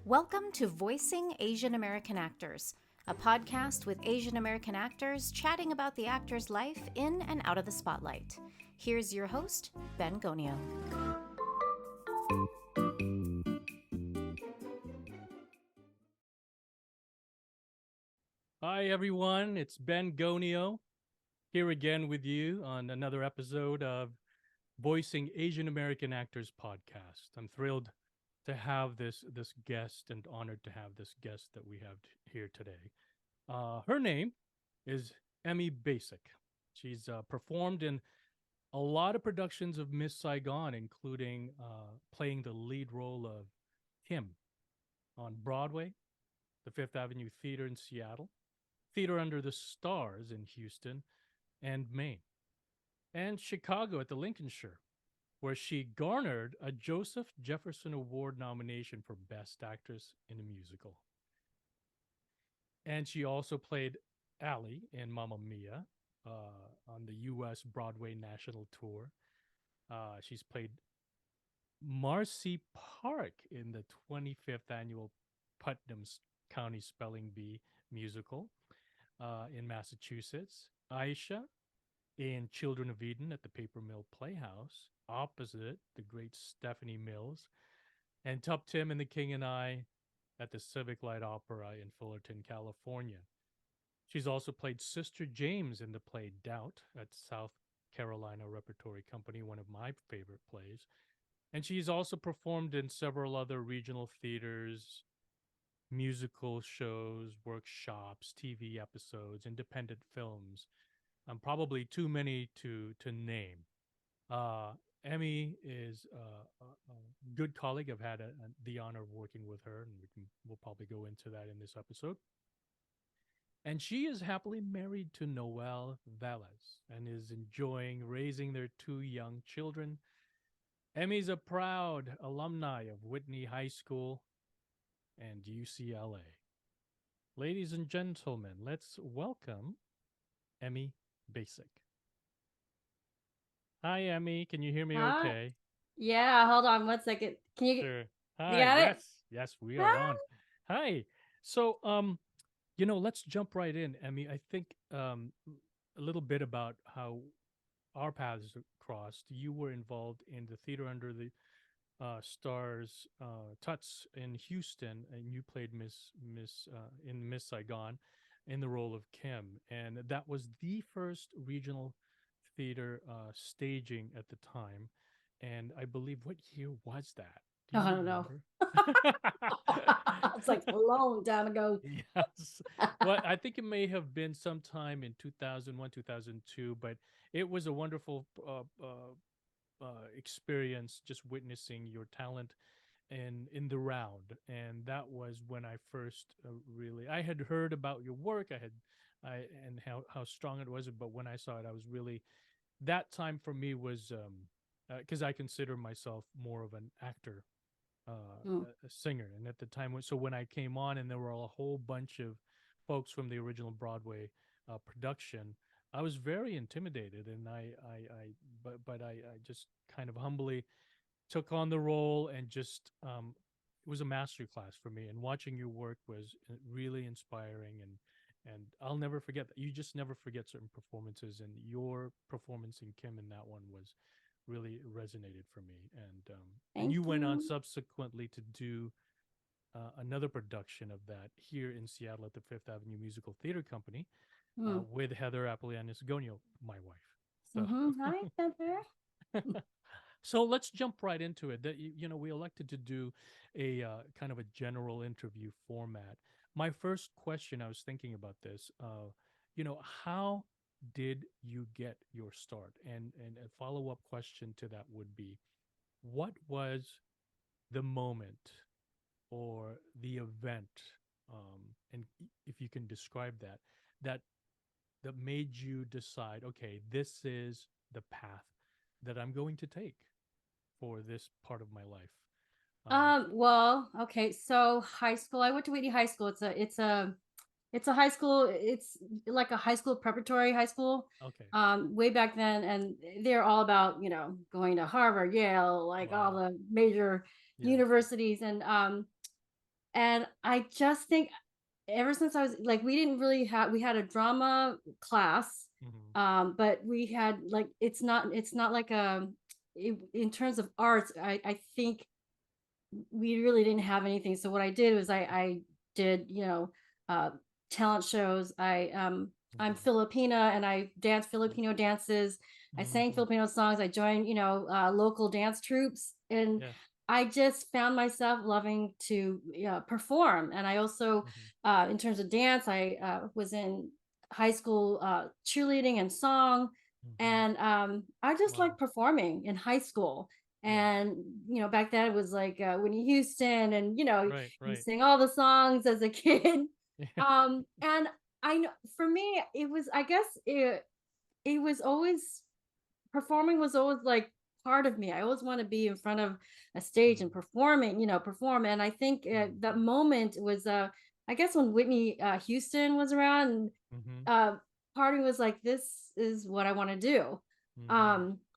Welcome to Voicing Asian American Actors, a podcast with Asian American actors chatting about the actor's life in and out of the spotlight. Here's your host, Ben Gonio. Hi, everyone. It's Ben Gonio here again with you on another episode of Voicing Asian American Actors podcast. I'm thrilled to have this guest and honored to have this guest that we have here today. Her name is Emy Baysic. She's performed in a lot of productions of Miss Saigon, including playing the lead role of Kim on Broadway, the Fifth Avenue Theater in Seattle, Theater Under the Stars in Houston and Maine, and Chicago at the Lincolnshire, where she garnered a Joseph Jefferson Award nomination for Best Actress in a Musical. And she also played Allie in Mamma Mia on the U.S. Broadway National Tour. She's played Marcy Park in the 25th annual Putnam County Spelling Bee musical in Massachusetts. Aisha in Children of Eden at the Paper Mill Playhouse, opposite the great Stephanie Mills, and Tup Tim and the King and I at the Civic Light Opera in Fullerton, California. She's also played Sister James in the play Doubt at South Carolina Repertory Company, one of my favorite plays. And she's also performed in several other regional theaters, musical shows, workshops, TV episodes, independent films. Probably too many to name. Emy is a good colleague. I've had the honor of working with her, and we'll probably go into that in this episode. And she is happily married to Noel Velez and is enjoying raising their two young children. Emy's a proud alumni of Whitney High School and UCLA. Ladies and gentlemen, let's welcome Emy Baysic. Hi, Emy. Can you hear me Hi. okay? Yeah, hold on one second. Can you Sure. you Hi. got it? Yes, we are Hi. on. Hi. So, let's jump right in, Emy. I think a little bit about how our paths crossed. You were involved in the Theater Under the Stars Tuts in Houston, and you played Miss in Miss Saigon in the role of Kim, and that was the first regional theater staging at the time. And I believe, what year was that? Do Oh, you I don't know. remember? It's like a long time ago. Yes. Well, I think it may have been sometime in 2001, 2002, but it was a wonderful experience just witnessing your talent in the round. And that was when I first really I had heard about your work. I and how strong it was, but when I saw it, I was really that time for me was because I consider myself more of an actor, Mm. a singer, and at the time, so when I came on, and there were a whole bunch of folks from the original Broadway production, I was very intimidated, and I just kind of humbly took on the role and just it was a master class for me. And watching your work was really inspiring, and I'll never forget that. You just never forget certain performances, and your performance in Kim in that one was really resonated for me. And Thank you went on you. subsequently to do another production of that here in Seattle at the Fifth Avenue Musical Theater Company Mm. with Heather Applianis-Gonio, my wife. Hi, Heather. So so let's jump right into it. That we elected to do a kind of a general interview format. My first question, I was thinking about this. How did you get your start? And a follow up question to that would be, what was the moment or the event, and if you can describe that that made you decide, okay, this is the path that I'm going to take for this part of my life. Well, okay, so high school. I went to Whitney High School. It's a high school. It's like a high school preparatory high school. Okay. Way back then, and they're all about going to Harvard, Yale, like all Wow. the major Yes. universities, and And I just think ever since I was like, we didn't really have, we had a drama class, but we had like, it's not like in terms of arts, I think we really didn't have anything. So what I did was I did, uh, talent shows. I'm Filipina and I dance Filipino dances. I sang Filipino songs. I joined, local dance troops, and Yeah. I just found myself loving to perform. And I also, in terms of dance, I was in high school cheerleading and song, and I just Wow. like performing in high school. Yeah. And back then it was like Whitney Houston, and Right. you Right. sing all the songs as a kid. Yeah. And I know for me it was, I guess it was always, performing was always like part of me. I always want to be in front of a stage and performing, perform. And I think that moment was, I guess when Whitney Houston was around, and uh, part of me was like, this is what I want to do.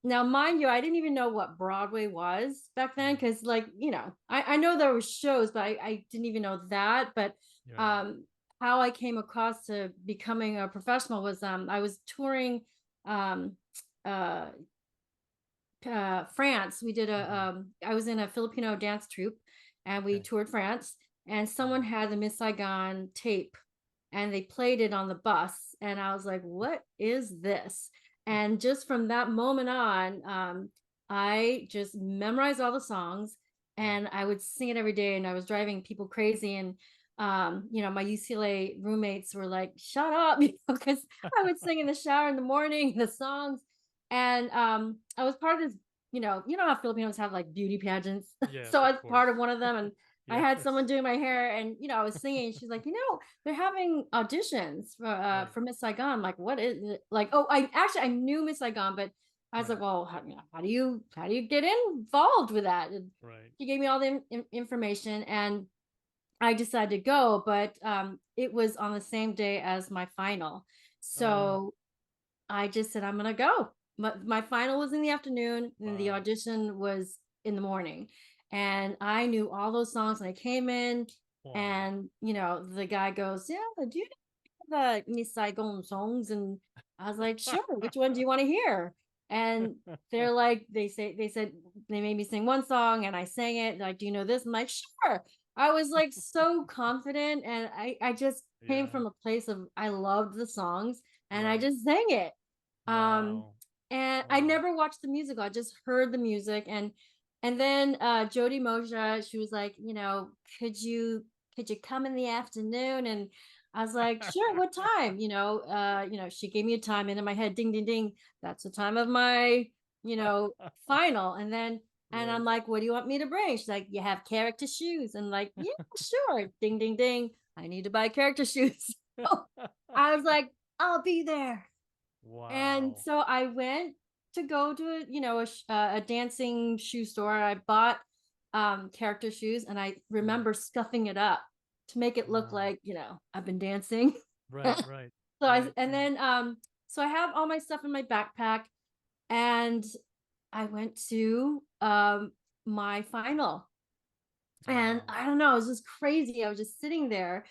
Now, mind you, I didn't even know what Broadway was back then, because like, I know there were shows, but I didn't even know that. But Right. how I came across to becoming a professional was I was touring um, uh, France. We did I was in a Filipino dance troupe, and we Okay. toured France, and someone had the Miss Saigon tape, and they played it on the bus, and I was like, what is this? And just from that moment on, I just memorized all the songs, and I would sing it every day, and I was driving people crazy. And my UCLA roommates were like, shut up, because I would sing in the shower in the morning the songs. And I was part of this, how Filipinos have like beauty pageants. Yes, So I of was part course. of one of them, and I had someone Yes. doing my hair, and I was singing. She's like, they're having auditions Right. for Miss Saigon. I'm like, what is it? Like, oh, I knew Miss Saigon, but I was Right. like, well, how do you get involved with that? And Right. she gave me all the information, and I decided to go. But it was on the same day as my final, Oh, so I just said, I'm gonna go. My final was in the afternoon, and the wow. audition was in the morning. And I knew all those songs, and I came in, Wow. and the guy goes, yeah, do you know the Miss Saigon songs? And I was like, sure, which one do you want to hear? And they're like, they said they made me sing one song, and I sang it. Like, do you know this? I'm like, sure. I was like so confident, and I just came Yeah. from a place of, I loved the songs, and I Right. just sang it. um Wow. and I Wow. never watched the musical, I just heard the music. And then Jody Moja, she was like, could you come in the afternoon? And I was like, sure, what time? She gave me a time, and in my head, ding ding ding, that's the time of my you know final. And Right. I'm like, what do you want me to bring? She's like, you have character shoes. And like, yeah, sure, ding ding ding, I need to buy character shoes. So I was like, I'll be there. And Wow. so I went to go to a dancing shoe store. I bought character shoes, and I remember scuffing it up to make it look Wow. like, I've been dancing. Right. Right. So I Right. and Right. then so I have all my stuff in my backpack, and I went to my final. And Wow. I don't know, it was just crazy. I was just sitting there,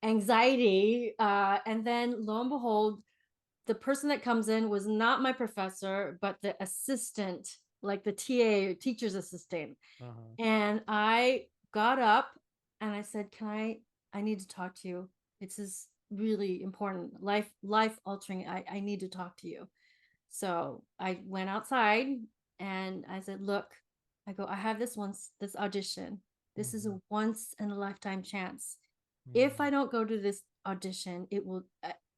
anxiety, and then lo and behold, the person that comes in was not my professor, but the assistant, like the TA, teacher's assistant. Uh-huh. And I got up, and I said, I need to talk to you. This is really important, life altering. I need to talk to you. So I went outside, and I said, look, I have this audition. This is Mm-hmm. a once in a lifetime chance. If Mm-hmm. I don't go to this audition, it will,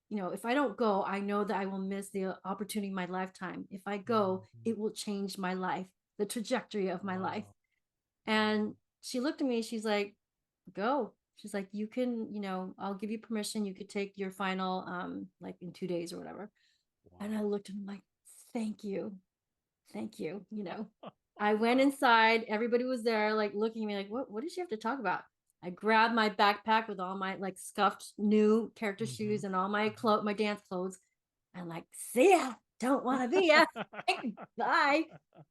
if I don't go, I know that I will miss the opportunity of my lifetime. If I go, Mm-hmm. it will change my life, the trajectory of my life. Wow. And Wow. she looked at me, she's like, go. She's like, you can, I'll give you permission. You could take your final, like in 2 days or whatever. And I Wow. looked at him like, thank you. Thank you. I went inside. Everybody was there, like looking at me like, what did she have to talk about? I grabbed my backpack with all my like scuffed new character Mm-hmm. shoes and all my Mm-hmm. my dance clothes, and like, see ya. don't want to be a bye.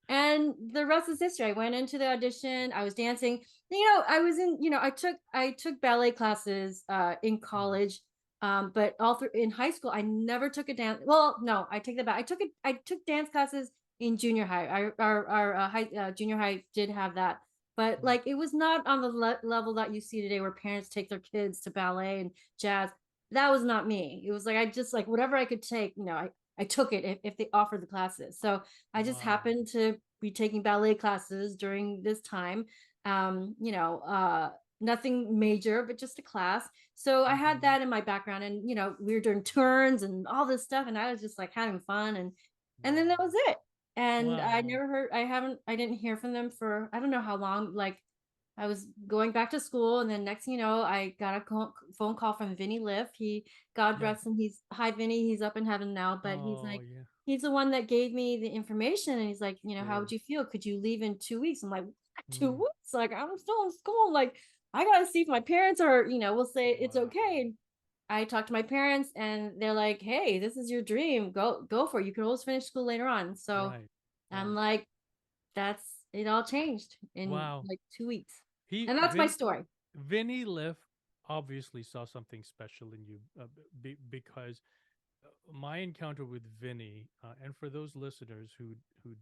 And the rest is history. I went into the audition. I was dancing. I was in, I took ballet classes in Mm. college. But all through in high school, I never took a dance. Well, no, I take that back. I took dance classes in junior high. Our high junior high did have that, but Mm. like it was not on the level that you see today, where parents take their kids to ballet and jazz. That was not me. It was like I just like whatever I could take. I took it if they offered the classes. So I just Wow. happened to be taking ballet classes during this time. Nothing major, but just a class. So I had Mhm. that in my background, and we were doing turns and all this stuff, and I was just like having fun, and then that was Wow. it. And I Wow. never heard, I didn't hear from them for I don't know how long. Like I was going back to school, and then next thing you know, I got a phone call from Vinny Liff. God Yeah. rest him. Hi Vinny. He's up in heaven now, but Oh, yeah. he's the one that gave me the information, and he's like, how would Sure. you feel? Could you leave in 2 weeks? I'm like, what, two Mm. weeks? Like I'm still in school. Like I gotta see if my parents are, will say it's okay. Wow. And I talked to my parents, and they're like, hey, this is your dream. Go for it. You can always finish school later on. So Right. I'm Right. like, that's it. All changed in Wow. like 2 weeks, He and that's my story. Vinny Liff obviously saw something special in you because my encounter with Vinny, and for those listeners who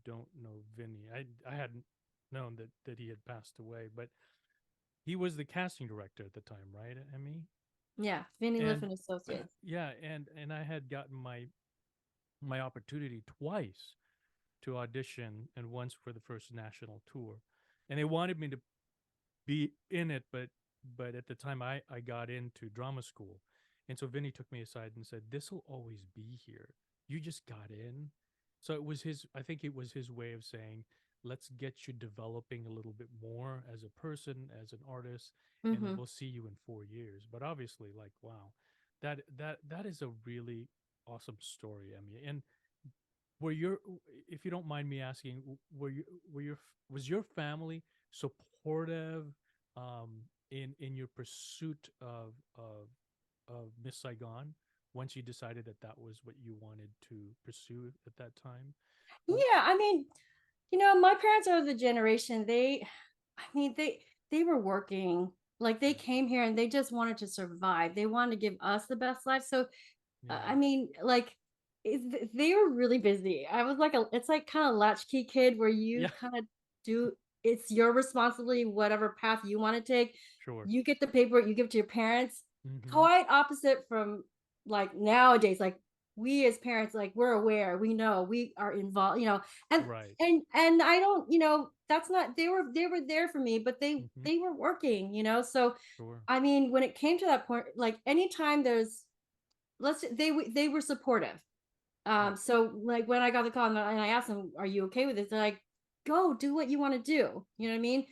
don't know Vinny, I hadn't known that he had passed away, but he was the casting director at the time, right, Emmy? Yeah, Vinny Liff And and Associates. yeah, and I had gotten my opportunity twice to audition, and once for the first national tour, and they wanted me to be in it, but at the time I got into drama school, and so Vinny took me aside and said, "This will always be here. You just got in." So it was his. I think it was his way of saying, "Let's get you developing a little bit more as a person, as an artist, and then Mm-hmm. we'll see you in 4 years." But obviously, like, wow, that is a really awesome story, Emmy. And were your, if you don't mind me asking, were your was your family supportive in your pursuit of Miss Saigon once you decided that that was what you wanted to pursue at that time? W- Yeah, I mean, my parents are the generation. I mean, they were working. Like they Yeah, came here and they just wanted to survive. They wanted to give us the best life. So yeah, I mean, like they were really busy. I was like it's like kind of latchkey kid where you yeah, kind of do it's your responsibility, whatever path you want to take. sure. You get the paperwork, you give it to your parents. Mm-hmm. Quite opposite from like nowadays. Like we as parents, like we're aware, we know, we are involved, and Right. and I don't, that's not they were there for me, but they Mm-hmm. they were working, So Sure. I mean, when it came to that point, like anytime there's they were supportive. Right. So like when I got the call and I asked them, "Are you okay with this?" They're like, "Go do what you want to do." You know what I mean?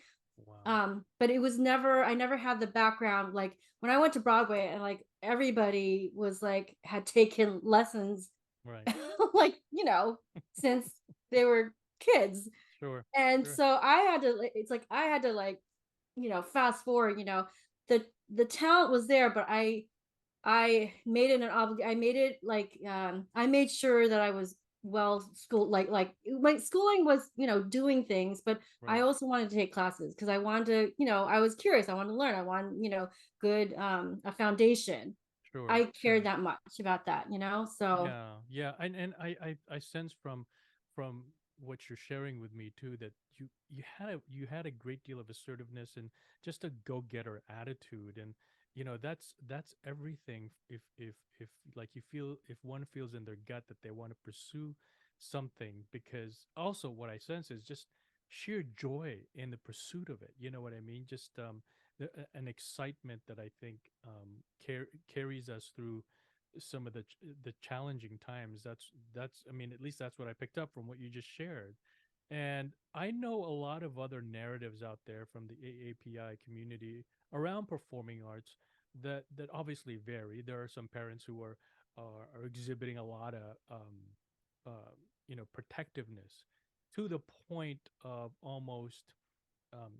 Wow. But it was never I never had the background like when I went to Broadway, and like everybody was like had taken lessons Right. like, since they were kids. Sure. And Sure. so I had to it's like I had to like, fast forward, the talent was there, but I made it an obligation. I made it like I made sure that I was well school like my schooling was, doing things, but I Right. also wanted to take classes because I wanted to, I was curious. I wanted to learn. I wanted, good a foundation. Sure. I cared Sure. that much about that, So Yeah, yeah, and I sense from what you're sharing with me too that you had a great deal of assertiveness and just a go-getter attitude, and that's everything. If like you feel, if one feels in their gut that they want to pursue something, because also what I sense is just sheer joy in the pursuit of it. You know what I mean? Just an excitement that I think carries us through some of the challenging times. That's I mean, at least that's what I picked up from what you just shared. And I know a lot of other narratives out there from the AAPI community around performing arts that obviously vary. There are some parents who are exhibiting a lot of protectiveness to the point of almost um,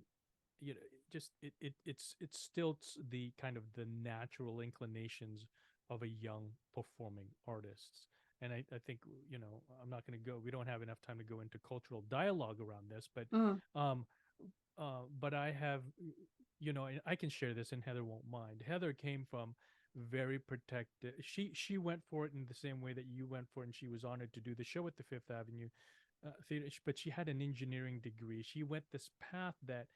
you know just it's still the kind of the natural inclinations of a young performing artist, and I think, I'm not going to go. We don't have enough time to go into cultural dialogue around this, Mm. um, but I have, and I can share this, and Heather won't mind. Heather came from very protected. She went for it in the same way that you went for it, and she was honored to do the show at the Fifth Avenue Theater. But she had an engineering degree. She went this path that,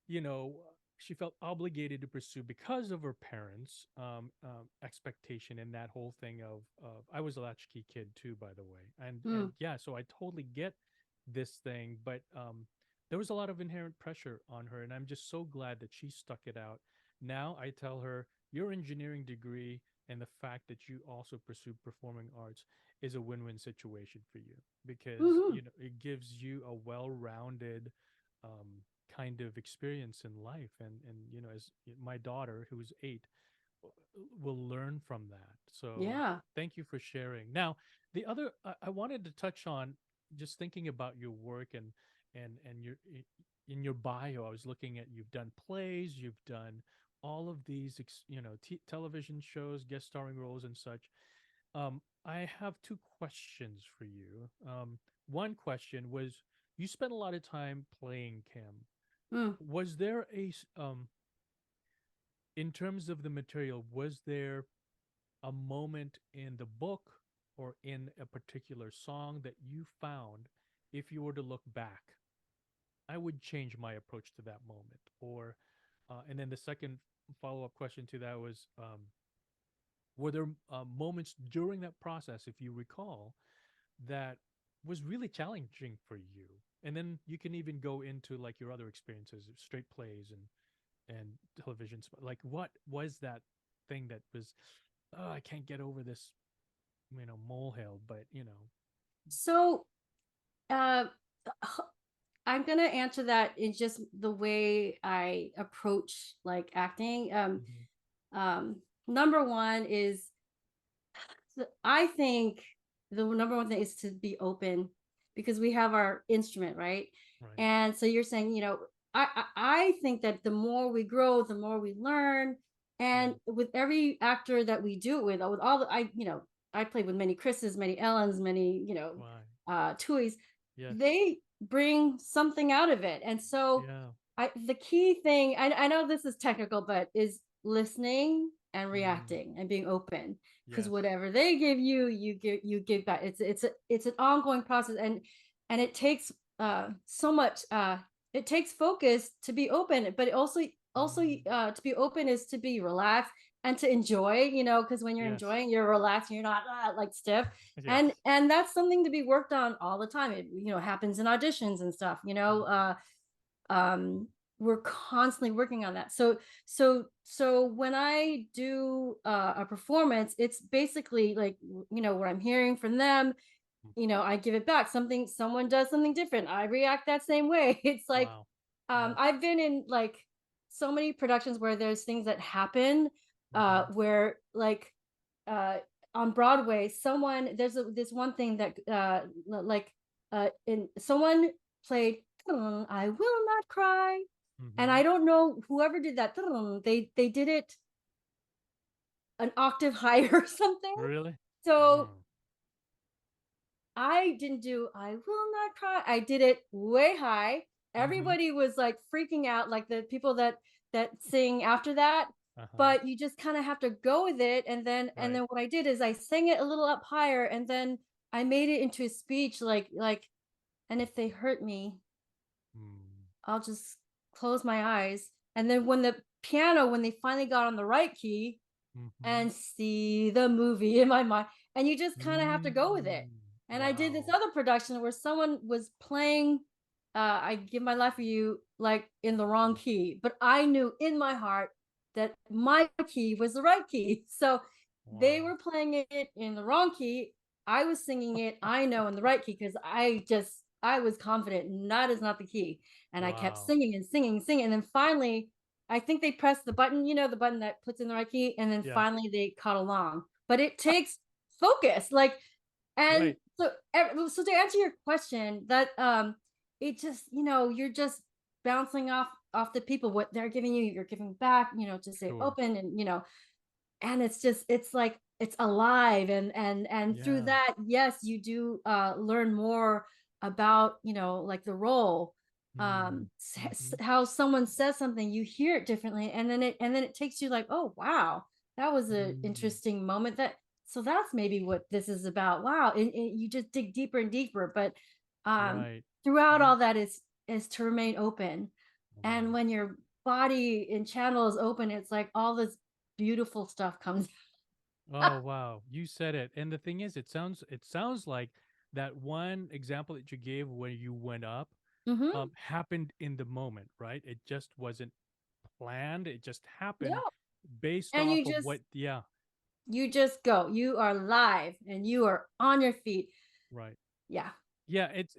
you know, she felt obligated to pursue because of her parents' expectation and that whole thing of I was a latchkey kid too, by the way, and Mm. yeah, so I totally get this thing, but there was a lot of inherent pressure on her, and I'm just so glad that she stuck it out. Now I tell her your engineering degree and the fact that you also pursue performing arts is a win-win situation for you because Mhm. it gives you a well-rounded um, kind of experience in life, and as my daughter who's 8 will learn from that. So Yeah. thank you for sharing. Now the other I wanted to touch on, just thinking about your work and in your bio, I was looking at, you've done plays, you've done all of these television shows, guest starring roles and such. I have two questions for you. One question was, you spent a lot of time playing Kim. Mm. Was there in terms of the material, was there a moment in the book or in a particular song that you found, if you were to look back, I would change my approach to that moment? Or, and then the second follow up question to that was, were there moments during that process, if you recall, that was really challenging for you? And then you can even go into like your other experiences, straight plays and television. Like, what was that thing that was, oh, I can't get over this, molehill, but So, uh, I'm gonna answer that in just the way I approach like acting. Mhm. Um, Number one is, I think the number one thing is to be open, because we have our instrument, right? Right. And so you're saying, I think that the more we grow, the more we learn. Yeah. And with every actor that we do it with all the, I played with many Chris's, many Ellens, many, Why? Tui's. Yes. They bring something out of it. And so Yeah. the key thing, I know this is technical, but is listening and Mm. reacting and being open, because Yes. whatever they give you, you give back. It's an ongoing process, and it takes so much it takes focus to be open, but it also Mm. to be open is to be relaxed and to enjoy, because when you're Yes. enjoying, you're relaxed, you're not like stiff. Yes. And that's something to be worked on all the time. It happens in auditions and stuff, Mhm. um we're constantly working on that. So when I do a performance, it's basically like, what I'm hearing from them, Mm. I give it back. Someone does something different, I react that same way. It's like, Wow. Yes. I've been in like so many productions where there's things that happen, Mhm. where like, uh on Broadway, this one thing that like, in someone played I will not cry, and I Mhm. don't know whoever did that. They did it an octave higher or something. Really? So Mm. I didn't do I will not cry. I did it way high. Mhm. Everybody was like freaking out, like the people that sing after that. Uh-huh. But you just kind of have to go with it. And then Right. what I did is I sang it a little up higher, and then I made it into a speech, like, and if they hurt me, Mm. I'll just close my eyes. And then when they finally got on the right key, Mhm. and see the movie in my mind, and you just kind of have to go with it. Mm. And I did this Wow. other production where someone was playing I Give My Life for You, like in the wrong key, but I knew in my heart that my key was the right key. So they Wow. were playing it in the wrong key, I was singing it, I know, in the right key, because I was confident that is not the key. And I kept Wow. singing and singing and singing, and then finally I think they pressed the button, the button that puts in the right key, and then Yes. finally they caught along. But it takes focus, like, and Right. so to answer your question, that it just, you're just bouncing off the people, what they're giving you, you're giving back, to stay Sure. open, and and it's just, it's like it's alive, and through Yeah. that, yes, you do learn more about, like the role, Mm, mm-hmm. how someone says something, you hear it differently, and then it takes you like, oh wow, that was an Mm, interesting moment. That So that's maybe what this is about. Wow. And you just dig deeper and deeper, but right. throughout You. all that is to remain open. And Wow. when your body and channel is open, it's like all this beautiful stuff comes. Oh wow, you said it. And the thing is, it sounds like that one example that you gave where you went up Mm-hmm. happened in the moment, right? It just wasn't planned. It just happened Yeah. based And off of what, yeah, you just go. You are live and you are on your feet. right. Yeah. Yeah, it's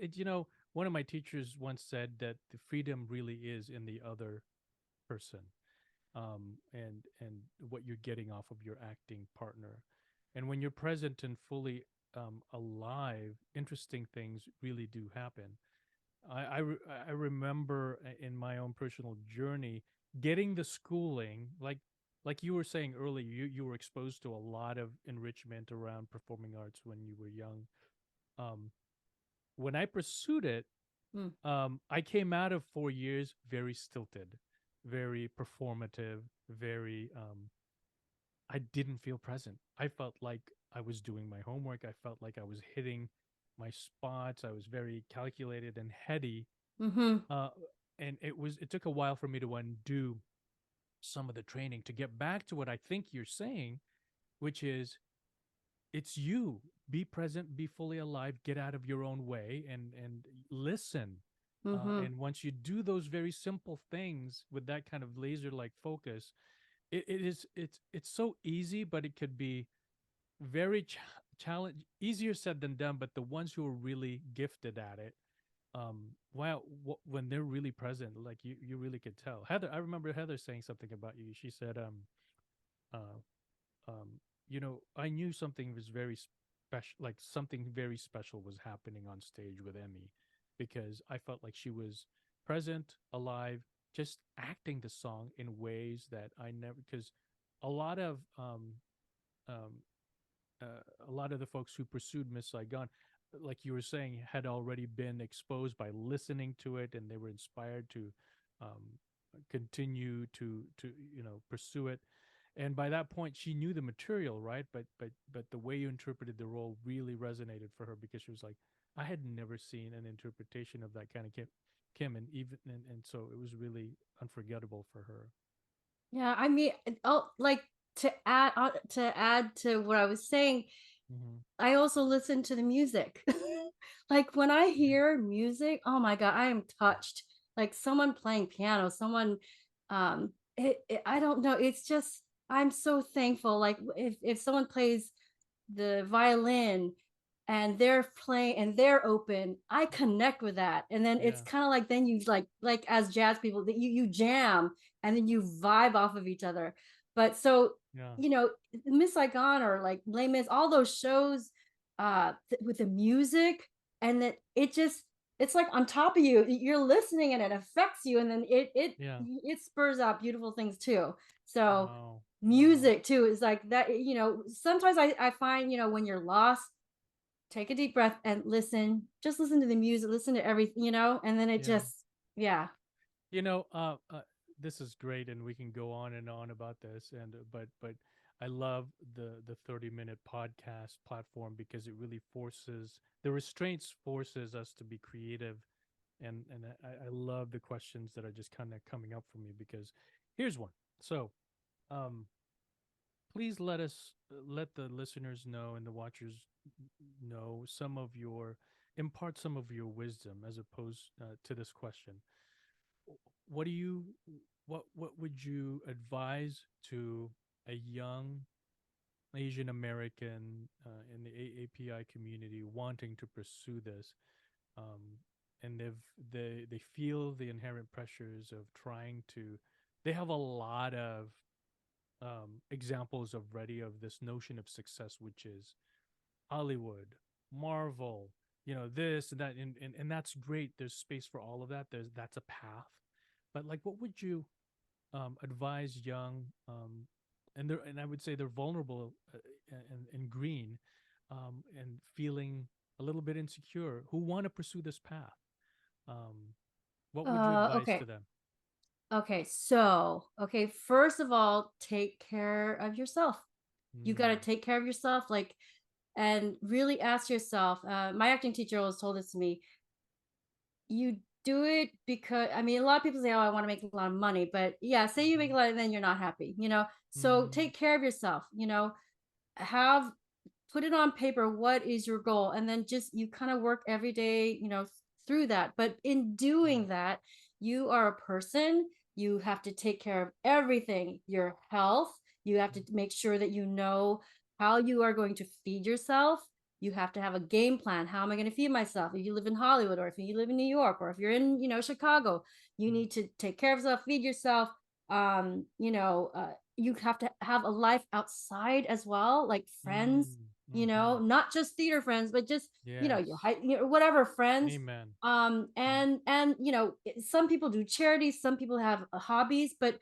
one of my teachers once said that the freedom really is in the other person. And what you're getting off of your acting partner. And when you're present and fully alive, interesting things really do happen. I remember in my own personal journey getting the schooling, like you were saying earlier, you were exposed to a lot of enrichment around performing arts when you were young. Um, when I pursued it, Mm. I came out of 4 years very stilted, very performative, very I didn't feel present. I felt like I was doing my homework. I felt like I was hitting my spots. I was very calculated and heady. Mm-hmm. Uh, and it took a while for me to undo some of the training to get back to what I think you're saying, which is it's you. Be present, be fully alive, get out of your own way and listen. Mm-hmm. And once you do those very simple things with that kind of laser like focus, it's so easy, but it could be very challenge easier said than done. But the ones who are really gifted at it, wow, when they're really present, like you really could tell. Heather, I remember Heather saying something about you. She said, uh, I knew something was very special, like something very special was happening on stage with Emmy, because I felt like she was present, alive, just acting the song in ways that I never, because a lot of um, a lot of the folks who pursued Miss Saigon, like you were saying, had already been exposed by listening to it, and they were inspired to um, continue to pursue it. And by that point, she knew the material, right? But the way you interpreted the role really resonated for her, because she was like, I had never seen an interpretation of that kind of Kim, and even and so it was really unforgettable for her. Yeah. I mean, oh, like to add to what I was saying, Mm-hmm. I also listen to the music. Like when I hear music, oh my God, I am touched. Like someone playing piano, someone, I don't know. It's just, I'm so thankful. Like if someone plays the violin and they're playing and they're open, I connect with that. And then it's Yeah, kind of like, then you like as jazz people that you jam and then you vibe off of each other. But so, yeah, you know, Miss Saigon or like Les Mis, all those shows with the music, and that it just, it's like on top of you, you're listening and it affects you, and then yeah. it spurs out beautiful things too. So Wow, wow. music too is like that. Sometimes I find, when you're lost, take a deep breath and listen, just listen to the music, listen to everything, and then it Yeah. just, yeah. You know, this is great, and we can go on and on about this. And but I love the 30-minute podcast platform, because it really forces the restraints forces us to be creative, and I love the questions that are just kind of coming up for me, because here's one. So, um, please let the listeners know and the watchers know some of your impart some of your wisdom as opposed to this question. What do you what would you advise to a young Asian American in the AAPI community wanting to pursue this, um, and they feel the inherent pressures of trying to, they have a lot of examples already of this notion of success, which is Hollywood, Marvel, this and that, and that's great. There's space for all of that. That's a path. But like, what would you advise young and I would say they're vulnerable and green, and feeling a little bit insecure, who want to pursue this path. Um, what would you advise Okay. to them? Okay. So, okay, first of all, take care of yourself. You got to Mm, take care of yourself, like, and really ask yourself. My acting teacher always told this to me. You do it because, I mean, a lot of people say, "Oh, I want to make a lot of money," but yeah, say you make a mhm, lot, and then you're not happy. So mhm, take care of yourself. Have put it on paper. What is your goal, and then just you kind of work every day. Through that. But in yeah. doing that, you are a person. You have to take care of everything. Your health. You have to Mm, make sure that you know how you are going to feed yourself. You have to have a game plan. How am I going to feed myself? If you live in Hollywood, or if you live in New York, or if you're in, Chicago, you mm, need to take care of yourself, feed yourself. You have to have a life outside as well, like friends, mm, mhm. not just theater friends, but just, your Yes. height, whatever friends. Amen. Mm, And some people do charities, some people have hobbies, but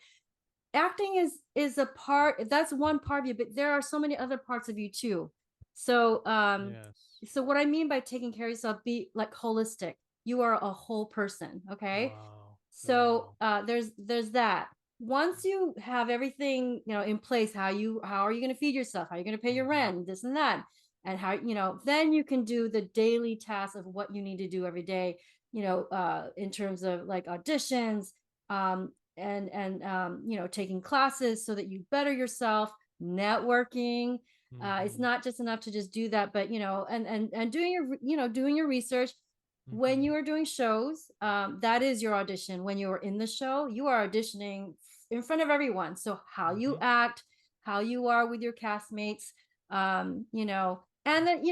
acting is a part, that's one part of you, but there are so many other parts of you too. So yes. so what I mean by taking care of yourself, be like holistic. You are a whole person, okay? Wow. So Wow. there's that. Once you have everything, in place, how are you going to feed yourself, how are you going to pay your Mhm, rent, this and that, and how, then you can do the daily tasks of what you need to do every day, in terms of like auditions, taking classes so that you better yourself, networking. It's mhm, not just enough to just do that, but and doing your research. When mhm, you are doing shows, that is your audition. When you are in the show, you are auditioning in front of everyone. So how you mhm, act, how you are with your castmates, and then,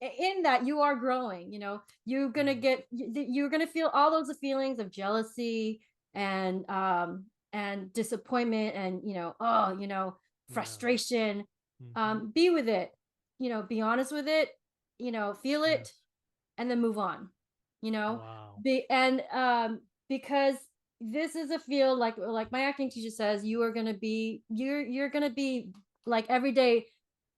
in that you are growing. mm, You're gonna feel all those feelings of jealousy and disappointment, and yeah. frustration. Mhm, Be with it, be honest with it, feel it, yes. and then move on. you know Wow. be and Because this is a field, like my acting teacher says, you're gonna be like every day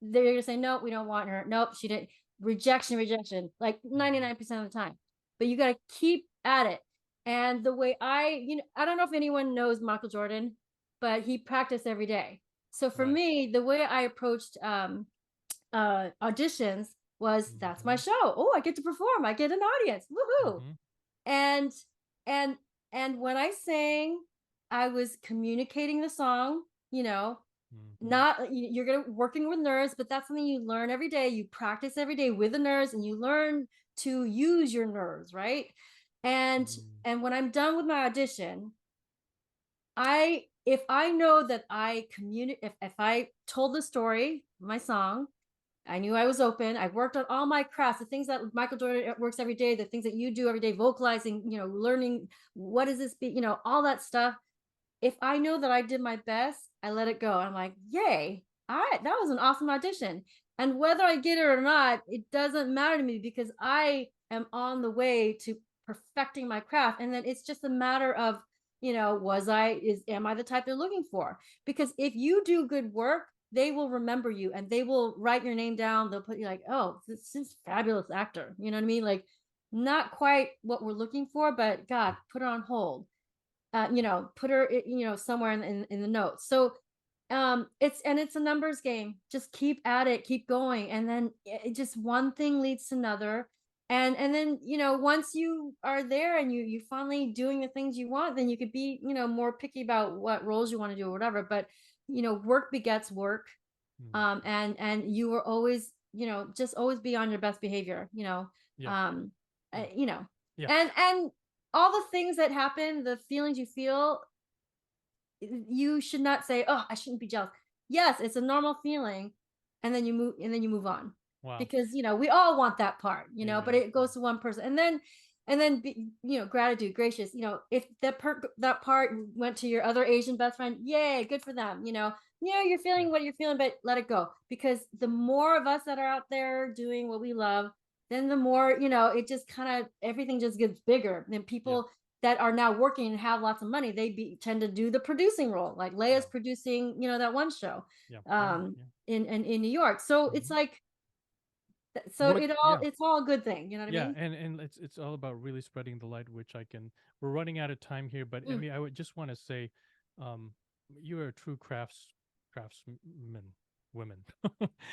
they're gonna say, nope, we don't want her, nope, she didn't, rejection, like Mhm, 99% of the time. But you got to keep at it. And the way I don't know if anyone knows Michael Jordan, but he practiced every day. So for right. me, the way I approached auditions was, that's my Mhm, show. Oh, I get to perform. I get an audience. Woohoo! mhm, And and and when I sang, I was communicating the song. mhm, Not you're gonna working with nerves, but that's something you learn every day. You practice every day with the nerves, and you learn to use your nerves, right? And mm, and when I'm done with my audition, if I know that if I told the story, my song, I knew I was open. I worked on all my crafts, the things that Michael Jordan works every day, the things that you do every day, vocalizing, learning what is this be, all that stuff. If I know that I did my best, I let it go. I'm like, yay, that was an awesome audition. And whether I get it or not, it doesn't matter to me, because I am on the way to perfecting my craft. And then it's just a matter of, am I the type they're looking for? Because if you do good work, they will remember you, and they will write your name down. They'll put you like, oh, this is fabulous actor. You know what I mean? Like, not quite what we're looking for, but God, put it on hold. Put her, somewhere in the notes. So it's a numbers game. Just keep at it, keep going, and then just one thing leads to another. And then, once you are there and you finally doing the things you want, then you could be, more picky about what roles you want to do or whatever. But work begets work. mm, And you were always, just always be on your best behavior. yeah. um Yeah. you know Yeah. and all the things that happen, the feelings you feel, you should not say, oh, I shouldn't be jealous. Yes, it's a normal feeling. And then you move on, Wow. because we all want that part, but Amen. it goes to one person. And then be, gratitude, gracious, if that part went to your other Asian best friend, yay, good for them. You're Yeah. feeling what you're feeling, but let it go, because the more of us that are out there doing what we love, then the more, it just kind of, everything just gets bigger, and Yeah. people that are now working and have lots of money, tend to do the producing role. Like Leia's producing, that one show in New York. So it's like, so it's all a good thing. You know what I mean? And it's all about really spreading the light, which we're running out of time here, but Emy, I would just want to say, you are a true craftsman women.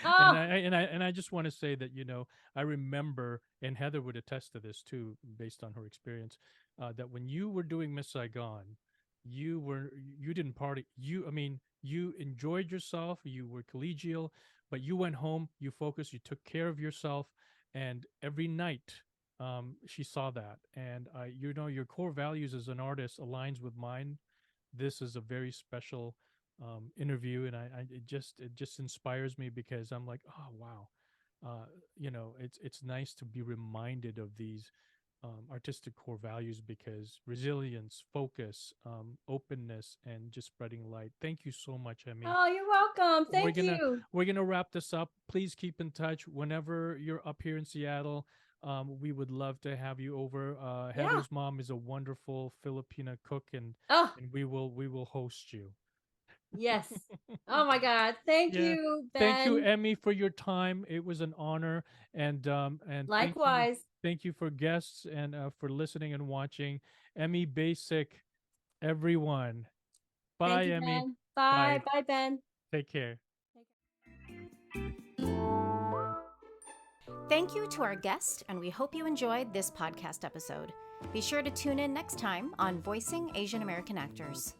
And I just want to say that, I remember, and Heather would attest to this too, based on her experience, that when you were doing Miss Saigon, you didn't party. You enjoyed yourself, you were collegial, but you went home, you focused, you took care of yourself, and every night, she saw that. And your core values as an artist aligns with mine. This is a very special interview, and it just inspires me, because I'm like, oh wow, it's nice to be reminded of these artistic core values, because resilience, focus, openness, and just spreading light. Thank you so much, Emy. Oh, you're welcome. Thank you. We're gonna wrap this up. Please keep in touch whenever you're up here in Seattle. We would love to have you over. Heather's mom is a wonderful Filipina cook, and we will host you. Yes. Oh my God. Thank you, Ben. Thank you, Emy, for your time. It was an honor, and likewise. Thank you for guests and for listening and watching. Emy Baysic, everyone. Bye, Emy. Ben. Bye. Bye, Ben. Take care. Thank you to our guest, and we hope you enjoyed this podcast episode. Be sure to tune in next time on Voicing Asian American Actors.